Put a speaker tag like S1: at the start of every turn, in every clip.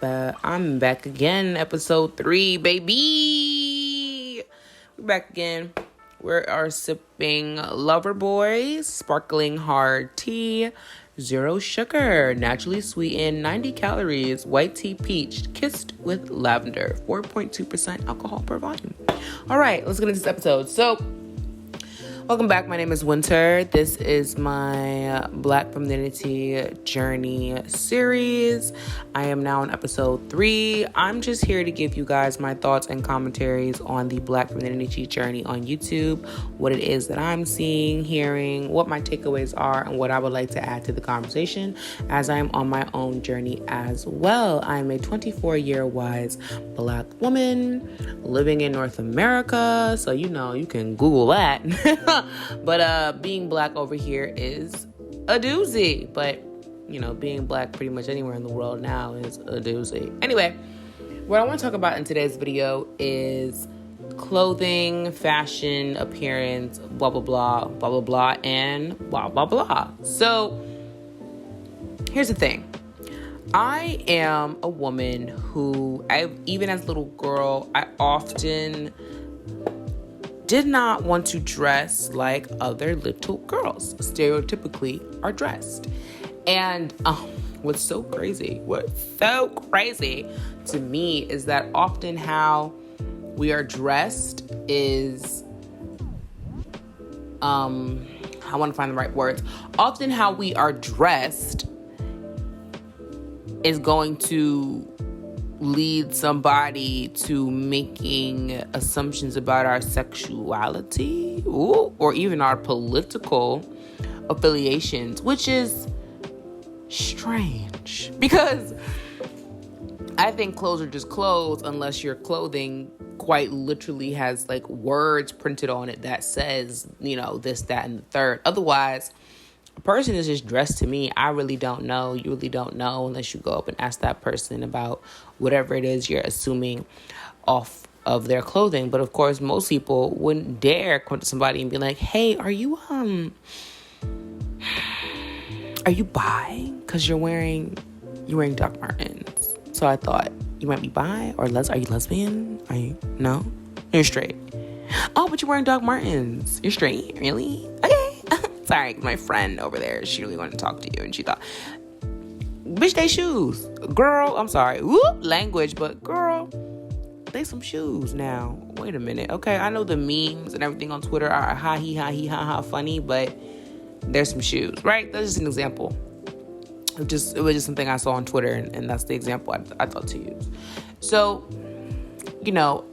S1: I'm back again, episode 3, baby. We're back again. We are sipping Lover Boy Sparkling Hard Tea, 0 sugar, naturally sweetened, 90 calories, white tea peach, kissed with lavender, 4.2% alcohol per volume. All right, let's get into this episode. So, welcome back. My name is Winter. This is my Black Femininity Journey series. I am now on episode 3. I'm just here to give you guys my thoughts and commentaries on the Black Femininity journey on YouTube, what it is that I'm seeing, hearing, what my takeaways are, and what I would like to add to the conversation as I am on my own journey as well. I'm a 24-year wise Black woman living in North America, so you can Google that. But being Black over here is a doozy. But, being Black pretty much anywhere in the world now is a doozy. Anyway, what I want to talk about in today's video is clothing, fashion, appearance, blah, blah, blah, blah, blah, blah, and blah, blah, blah. So, here's the thing. I am a woman who, even as a little girl, I often did not want to dress like other little girls stereotypically are dressed. And what's so crazy to me is that often how we are dressed is, I want to find the right words. Often how we are dressed is going to lead somebody to making assumptions about our sexuality or even our political affiliations, which is strange because I think clothes are just clothes unless your clothing quite literally has like words printed on it that says, this, that, and the third. Otherwise, a person is just dressed to me. I really don't know. You really don't know unless you go up and ask that person about whatever it is you're assuming off of their clothing. But of course, most people wouldn't dare come to somebody and be like, "Hey, are you bi? Because you're wearing Doc Martens." So I thought you might be bi or are you lesbian? No, you're straight. Oh, but you're wearing Doc Martens. You're straight, really? Okay. Sorry, my friend over there, she really wanted to talk to you, and she thought, bitch, they shoes. Girl, I'm sorry. Language, but girl, they some shoes now. Wait a minute. Okay, I know the memes and everything on Twitter are ha funny, but there's some shoes, right? That's just an example. It was just something I saw on Twitter, and that's the example I thought to use. So,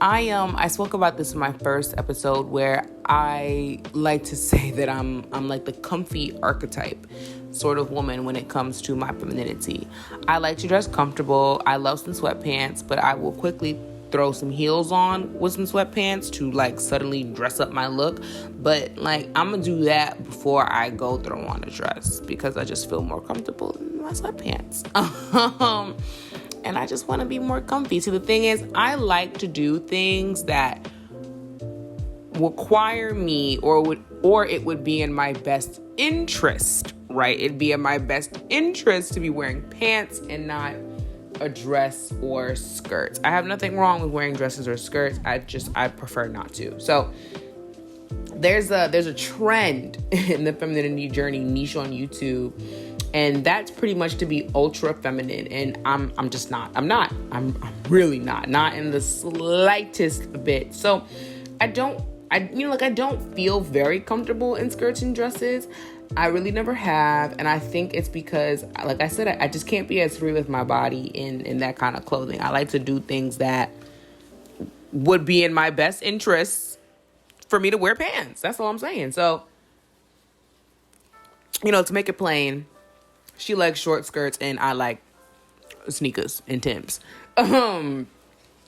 S1: I spoke about this in my first episode where I like to say that I'm like the comfy archetype sort of woman when it comes to my femininity. I like to dress comfortable. I love some sweatpants, but I will quickly throw some heels on with some sweatpants to like suddenly dress up my look. But like I'm gonna do that before I go throw on a dress because I just feel more comfortable in my sweatpants. And I just want to be more comfy. So the thing is, I like to do things that require me or it would be in my best interest, right? It'd be in my best interest to be wearing pants and not a dress or skirts. I have nothing wrong with wearing dresses or skirts. I prefer not to. So there's a trend in the femininity journey niche on YouTube, and that's pretty much to be ultra feminine, and I'm just not. I'm really not in the slightest bit. So I don't feel very comfortable in skirts and dresses. I really never have, and I think it's because, like I said, I just can't be as free with my body in that kind of clothing. I like to do things that would be in my best interests for me to wear pants. That's all I'm saying. So, to make it plain, she likes short skirts and I like sneakers and Timbs.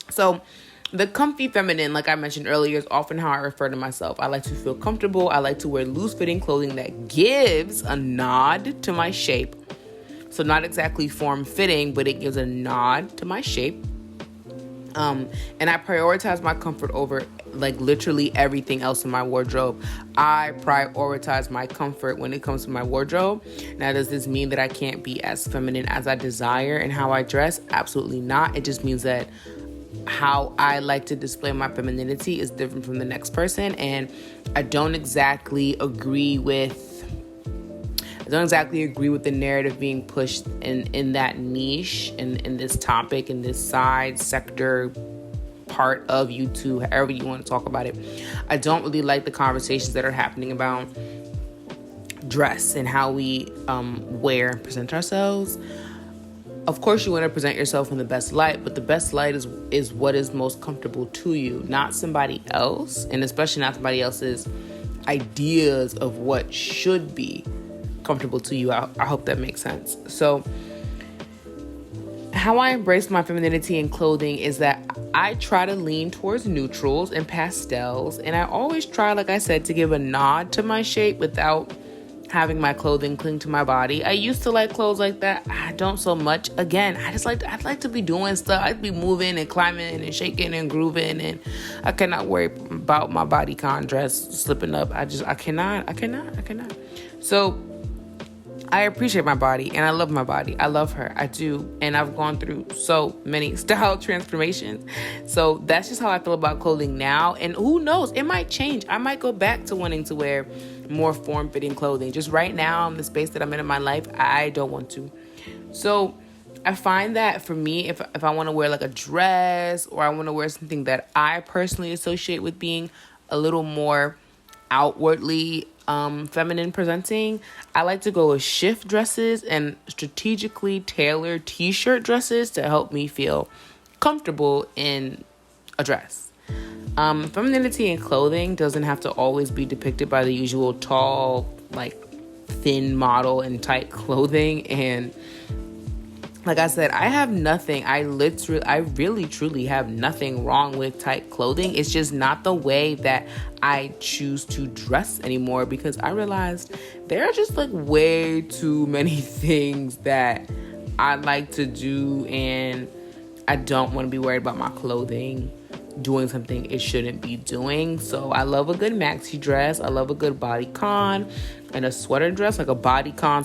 S1: So the comfy feminine, like I mentioned earlier, is often how I refer to myself. I like to feel comfortable. I like to wear loose-fitting clothing that gives a nod to my shape. So not exactly form-fitting, but it gives a nod to my shape. And I prioritize my comfort over like literally everything else in my wardrobe. I prioritize my comfort when it comes to my wardrobe. Now, does this mean that I can't be as feminine as I desire in how I dress? Absolutely not. It just means that how I like to display my femininity is different from the next person. And I don't exactly agree with the narrative being pushed in that niche, in this topic, in this side sector part of YouTube, however you want to talk about it. I don't really like the conversations that are happening about dress and how we wear and present ourselves. Of course, you want to present yourself in the best light, but the best light is what is most comfortable to you, not somebody else, and especially not somebody else's ideas of what should be comfortable to you. I hope that makes sense. So how I embrace my femininity in clothing is that I try to lean towards neutrals and pastels, and I always try, like I said, to give a nod to my shape without having my clothing cling to my body. I used to like clothes like that. I don't so much. Again, I'd like to be doing stuff. I'd be moving and climbing and shaking and grooving, and I cannot worry about my bodycon dress slipping up. I cannot. So I appreciate my body and I love my body. I love her. I do. And I've gone through so many style transformations. So that's just how I feel about clothing now. And who knows? It might change. I might go back to wanting to wear more form-fitting clothing. Just right now, in the space that I'm in my life, I don't want to. So I find that for me, if I want to wear like a dress, or I want to wear something that I personally associate with being a little more outwardly feminine presenting, I like to go with shift dresses and strategically tailored t-shirt dresses to help me feel comfortable in a dress. Femininity in clothing doesn't have to always be depicted by the usual tall, like thin model and tight clothing. And like I said, I have nothing. I really, truly have nothing wrong with tight clothing. It's just not the way that I choose to dress anymore, because I realized there are just like way too many things that I like to do, and I don't want to be worried about my clothing doing something it shouldn't be doing. So I love a good maxi dress. I love a good bodycon and a sweater dress, like a bodycon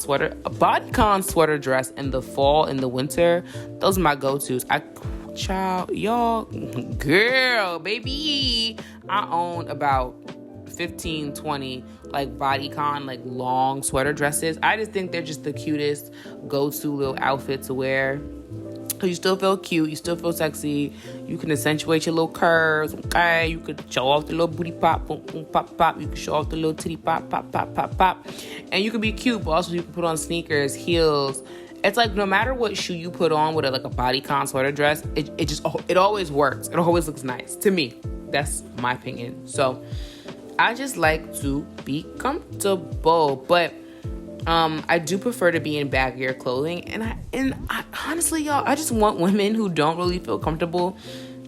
S1: sweater dress in the fall, in the winter. Those are my go-tos. Girl, baby, I own about 15, 20 like bodycon, like long sweater dresses. I just think they're just the cutest go-to little outfit to wear. Because you still feel cute, you still feel sexy, you can accentuate your little curves, okay? You could show off the little booty pop, boom, boom, pop, pop. You can show off the little titty pop, pop, pop, pop, pop. And you can be cute, but also you can put on sneakers, heels. It's like no matter what shoe you put on with a bodycon sweater dress, it always works. It always looks nice to me. That's my opinion. So I just like to be comfortable, but I do prefer to be in baggier clothing, and I honestly, y'all, I just want women who don't really feel comfortable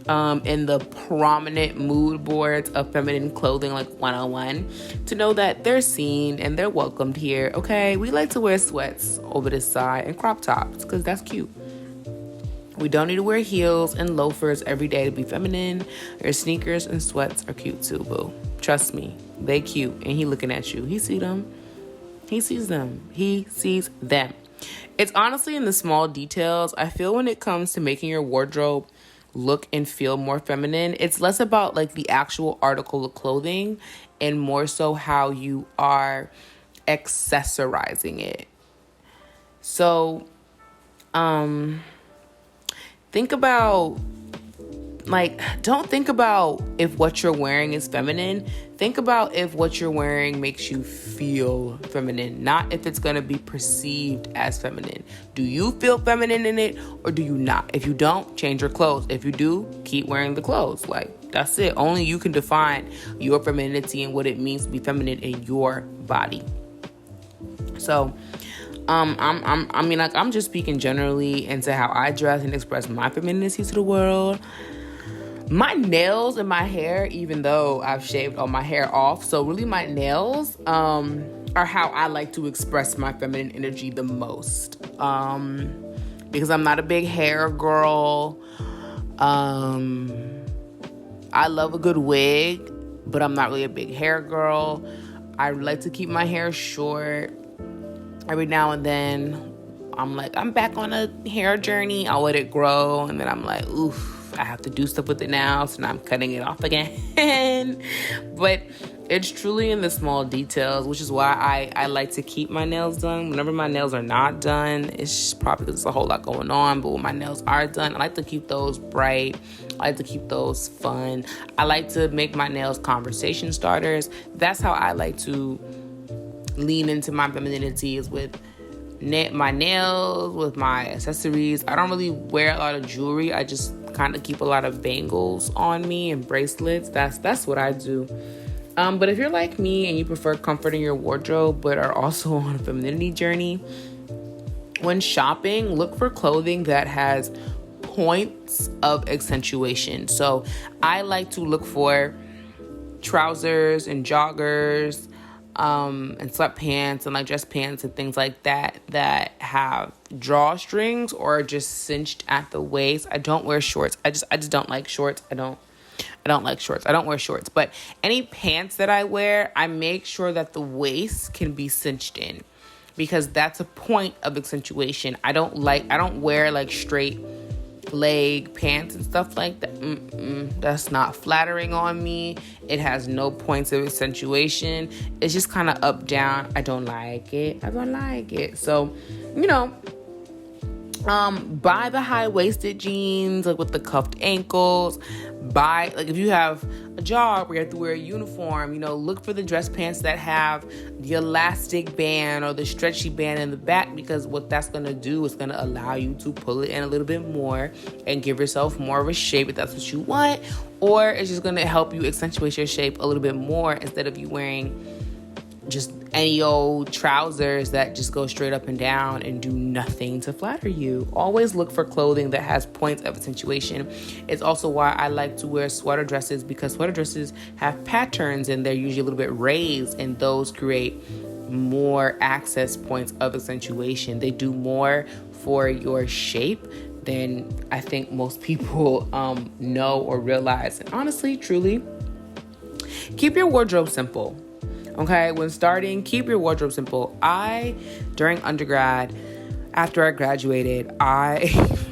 S1: in the prominent mood boards of feminine clothing, like 101, to know that they're seen and they're welcomed here. Okay, we like to wear sweats over the side and crop tops because that's cute. We don't need to wear heels and loafers every day to be feminine. Your sneakers and sweats are cute too, boo. Trust me, they cute, and he looking at you. He see them. He sees them. He sees them. It's honestly in the small details. I feel when it comes to making your wardrobe look and feel more feminine, it's less about like the actual article of clothing and more so how you are accessorizing it. So, think about, don't think about if what you're wearing is feminine. Think about if what you're wearing makes you feel feminine, not if it's going to be perceived as feminine. Do you feel feminine in it or do you not? If you don't, change your clothes. If you do, keep wearing the clothes. That's it. Only you can define your femininity and what it means to be feminine in your body. So, I'm just speaking generally into how I dress and express my femininity to the world. My nails and my hair, even though I've shaved all my hair off, so really my nails are how I like to express my feminine energy the most. Because I'm not a big hair girl. I love a good wig, but I'm not really a big hair girl. I like to keep my hair short. Every now and then, I'm back on a hair journey. I'll let it grow, and then I'm like, oof, I have to do stuff with it now, so now I'm cutting it off again. But it's truly in the small details, which is why I like to keep my nails done. Whenever my nails are not done, it's probably because there's a whole lot going on, but when my nails are done, I like to keep those bright. I like to keep those fun. I like to make my nails conversation starters. That's how I like to lean into my femininity, is with my nails, with my accessories. I don't really wear a lot of jewelry. I just kind of keep a lot of bangles on me and bracelets. That's what I do. But if you're like me and you prefer comfort in your wardrobe but are also on a femininity journey, when shopping, look for clothing that has points of accentuation. So I like to look for trousers and joggers, and sweatpants and dress pants and things like that have drawstrings or are just cinched at the waist. I don't wear shorts. I just don't like shorts. I don't like shorts. I don't wear shorts. But any pants that I wear, I make sure that the waist can be cinched in, because that's a point of accentuation. I don't wear straight leg pants and stuff like that. That's not flattering on me. It has no points of accentuation. It's just kind of up down. I don't like it. So, buy the high-waisted jeans with the cuffed ankles. Buy, if you have a job where you have to wear a uniform, look for the dress pants that have the elastic band or the stretchy band in the back, because what that's going to do is going to allow you to pull it in a little bit more and give yourself more of a shape if that's what you want, or it's just going to help you accentuate your shape a little bit more instead of you wearing just any old trousers that just go straight up and down and do nothing to flatter you. Always look for clothing that has points of accentuation. It's also why I like to wear sweater dresses, because sweater dresses have patterns and they're usually a little bit raised, and those create more access points of accentuation. They do more for your shape than I think most people know or realize. And honestly, truly, keep your wardrobe simple. Okay, when starting, keep your wardrobe simple. During undergrad, after I graduated, I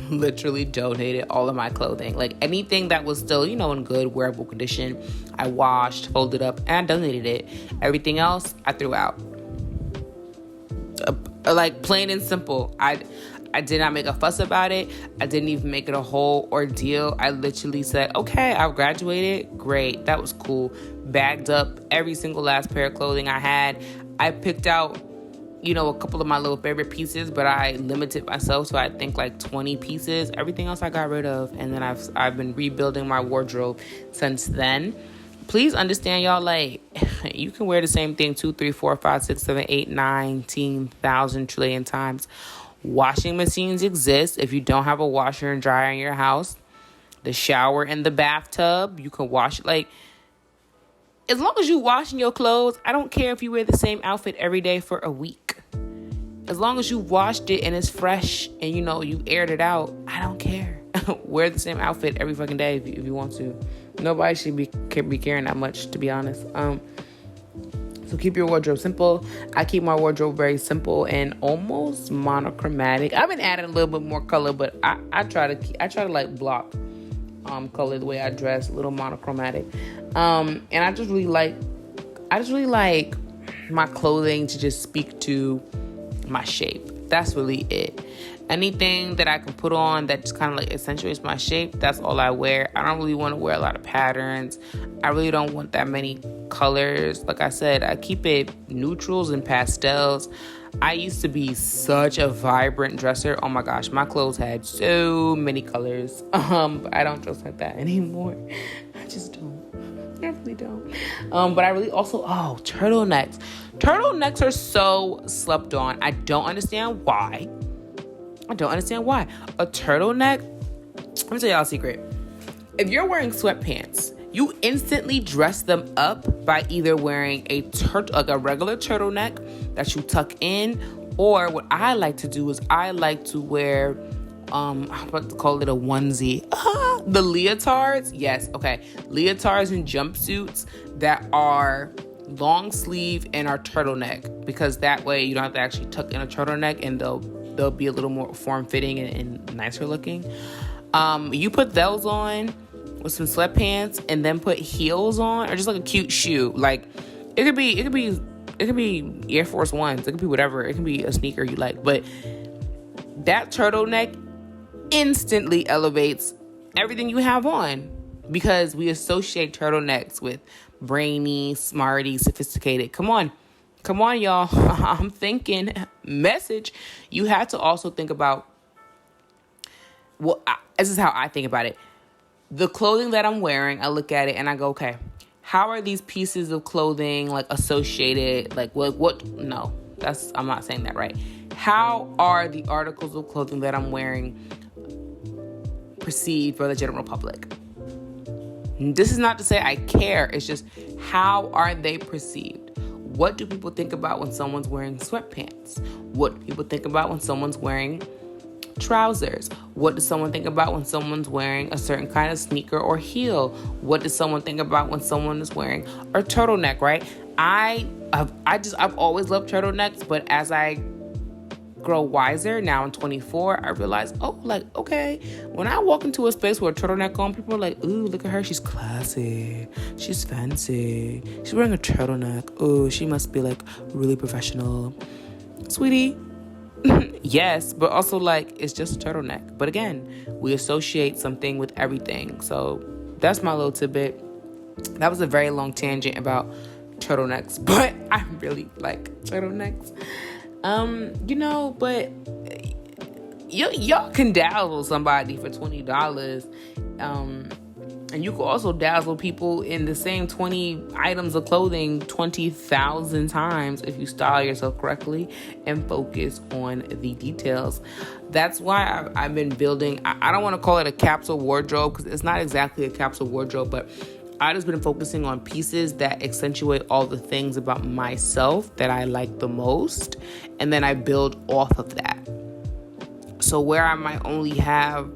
S1: literally donated all of my clothing. Anything that was still, in good wearable condition, I washed, folded up, and I donated it. Everything else, I threw out. Plain and simple. I did not make a fuss about it. I didn't even make it a whole ordeal. I literally said, okay, I've graduated. Great. That was cool. Bagged up every single last pair of clothing I had. I picked out, a couple of my little favorite pieces, but I limited myself to I think 20 pieces. Everything else I got rid of. And then I've been rebuilding my wardrobe since then. Please understand, y'all, you can wear the same thing 2, 3, 4, 5, 6, 7, 8, 19,000 trillion times. Washing machines exist. If you don't have a washer and dryer in your house, the shower and the bathtub, you can wash it. As long as you washing your clothes, I don't care if you wear the same outfit every day for a week. As long as you washed it and it's fresh and you aired it out, I don't care. Wear the same outfit every fucking day if you want to. Nobody should be caring that much, to be honest. So keep your wardrobe simple. I keep my wardrobe very simple and almost monochromatic. I've been adding a little bit more color, but I try to block color the way I dress, a little monochromatic. And I just really like my clothing to just speak to my shape. That's really it. Anything that I can put on that just kind of accentuates my shape, that's all I wear. I don't really want to wear a lot of patterns. I really don't want that many colors. Like I said, I keep it neutrals and pastels. I used to be such a vibrant dresser. Oh my gosh, my clothes had so many colors. But I don't dress like that anymore. I just don't. I really don't. But I really also, turtlenecks. Turtlenecks are so slept on. I don't understand why. A turtleneck, let me tell y'all a secret. If you're wearing sweatpants, you instantly dress them up by either wearing a regular turtleneck that you tuck in, or what I like to do is I like to wear, I'm about to call it a onesie. The leotards, yes, okay. Leotards and jumpsuits that are long sleeve and are turtleneck, because that way you don't have to actually tuck in a turtleneck, and they'll be a little more form fitting and nicer looking. You put those on with some sweatpants and then put heels on, or just like a cute shoe. Like it could be Air Force Ones, it could be whatever, it can be a sneaker you like, but that turtleneck instantly elevates everything you have on, because we associate turtlenecks with brainy, smarty, sophisticated. Come on, y'all. I'm thinking message. You have to also think about, this is how I think about it. The clothing that I'm wearing, I look at it and I go, okay, how are these pieces of clothing like associated? Like what? No, I'm not saying that right. How are the articles of clothing that I'm wearing perceived by the general public? This is not to say I care. It's just, how are they perceived? What do people think about when someone's wearing sweatpants? What do people think about when someone's wearing trousers? What does someone think about when someone's wearing a certain kind of sneaker or heel? What does someone think about when someone is wearing a turtleneck, right? I've always loved turtlenecks, but as I grow wiser, now I'm 24, I realize, okay, when I walk into a space with a turtleneck on, people are like, ooh, look at her, she's classy, she's fancy, she's wearing a turtleneck, ooh, she must be like really professional. Sweetie, yes, but also like, it's just a turtleneck. But again, we associate something with everything. So that's my little tidbit. That was a very long tangent about turtlenecks, but I really like turtlenecks. But y'all can dazzle somebody for $20. And you can also dazzle people in the same 20 items of clothing 20,000 times if you style yourself correctly and focus on the details. That's why I've been building, I don't want to call it a capsule wardrobe, because it's not exactly a capsule wardrobe, but I've just been focusing on pieces that accentuate all the things about myself that I like the most, and then I build off of that. So where I might only have,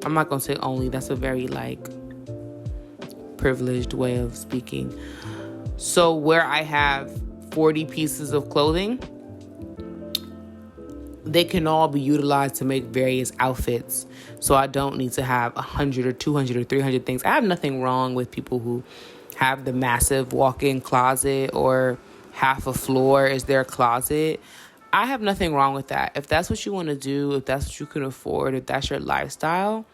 S1: I'm not going to say only, that's a very privileged way of speaking. So where I have 40 pieces of clothing, they can all be utilized to make various outfits. So I don't need to have 100 or 200 or 300 things. I have nothing wrong with people who have the massive walk-in closet or half a floor is their closet. I have nothing wrong with that. If that's what you want to do, if that's what you can afford, if that's your lifestyle,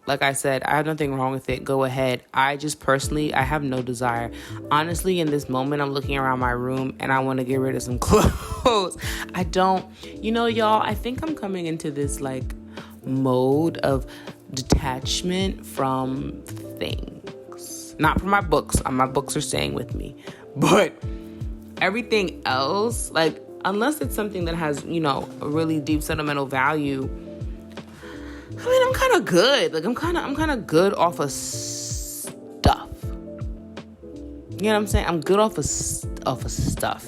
S1: like I said, I have nothing wrong with it. Go ahead. I just personally, I have no desire. Honestly, in this moment, I'm looking around my room and I want to get rid of some clothes. I don't, y'all, I think I'm coming into this mode of detachment from things. Not from my books. My books are staying with me. But everything else, unless it's something that has, a really deep sentimental value, I'm kind of good. I'm kind of good off of stuff. You know what I'm saying? I'm good off of stuff.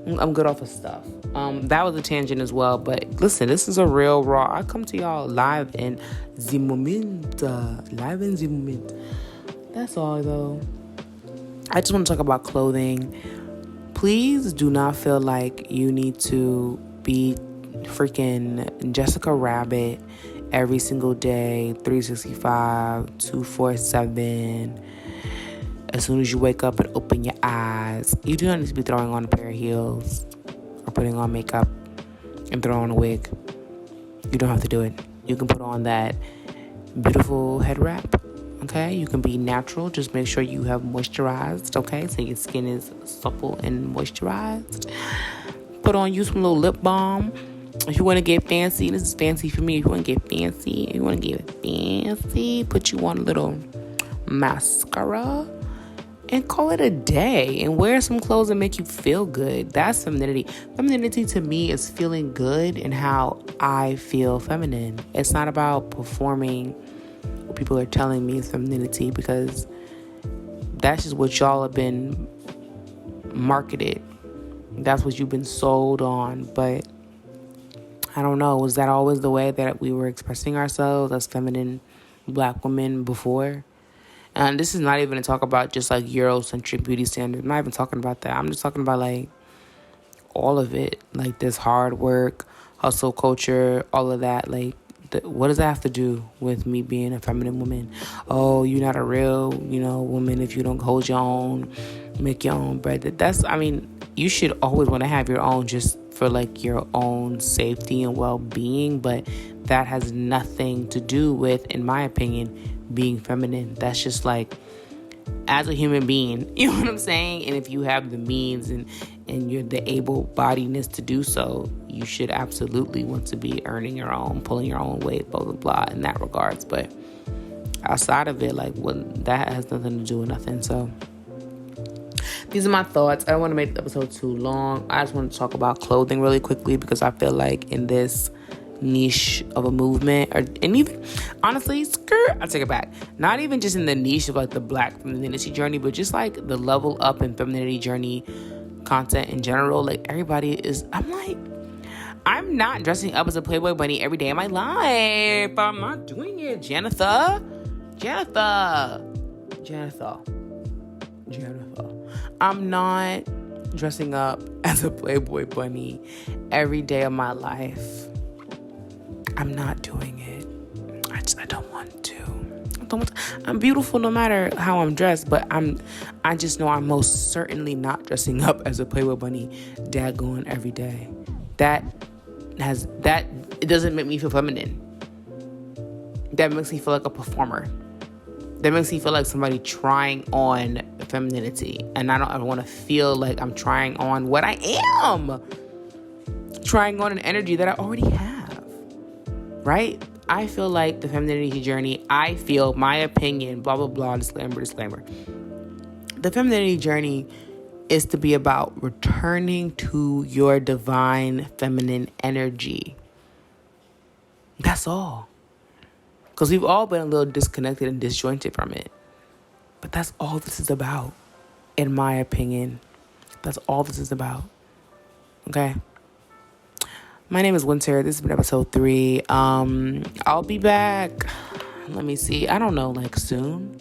S1: I'm good off of stuff. That was a tangent as well. But listen, this is a real raw. I come to y'all live in the moment. That's all, though. I just want to talk about clothing. Please do not feel like you need to be freaking Jessica Rabbit every single day, 365, 247. As soon as you wake up and open your eyes, you do not need to be throwing on a pair of heels or putting on makeup and throwing on a wig. You don't have to do it. You can put on that beautiful head wrap, okay? You can be natural. Just make sure you have moisturized, okay? So your skin is supple and moisturized. Put on you some little lip balm. If you want to get fancy, this is fancy for me. If you want to get fancy, put you on a little mascara and call it a day. And wear some clothes that make you feel good. That's femininity. Femininity to me is feeling good in how I feel feminine. It's not about performing what people are telling me is femininity, because that's just what y'all have been marketed. That's what you've been sold on. But I don't know, was that always the way that we were expressing ourselves as feminine Black women before. And this is not even to talk about just like Eurocentric beauty standards. I'm not even talking about that. I'm just talking about like all of it. Like this hard work, hustle culture, all of that. Like, what does that have to do with me being a feminine woman? Oh, you're not a real, woman if you don't hold your own, make your own bread. You should always want to have your own just for like your own safety and well-being. But that has nothing to do with, in my opinion, being feminine. That's just like, as a human being, you know what I'm saying? And if you have the means and you're the able-bodiedness to do so, you should absolutely want to be earning your own, pulling your own weight, blah, blah, blah, in that regards. But outside of it, that has nothing to do with nothing. So these are my thoughts. I don't want to make the episode too long. I just want to talk about clothing really quickly because I feel like in this niche of a movement, and even honestly, I take it back, not even just in the niche of like the Black femininity journey, but just like the level up in femininity journey content in general. Like everybody is, I'm not dressing up as a Playboy bunny every day of my life. I'm not doing it. Janitha. I'm not dressing up as a Playboy bunny every day of my life. I'm not doing it. I don't want to. I'm beautiful no matter how I'm dressed, but I just know I'm most certainly not dressing up as a Playboy bunny daggone every day. It doesn't make me feel feminine. That makes me feel like a performer. That makes me feel like somebody trying on femininity. And I don't ever want to feel like I'm trying on what I am. Trying on an energy that I already have. Right? I feel like the femininity journey, my opinion, blah, blah, blah, disclaimer. The femininity journey is to be about returning to your divine feminine energy. That's all. Because we've all been a little disconnected and disjointed from it. But that's all this is about, in my opinion. That's all this is about. Okay? My name is Winter. This has been episode 3. I'll be back. Let me see. I don't know, soon.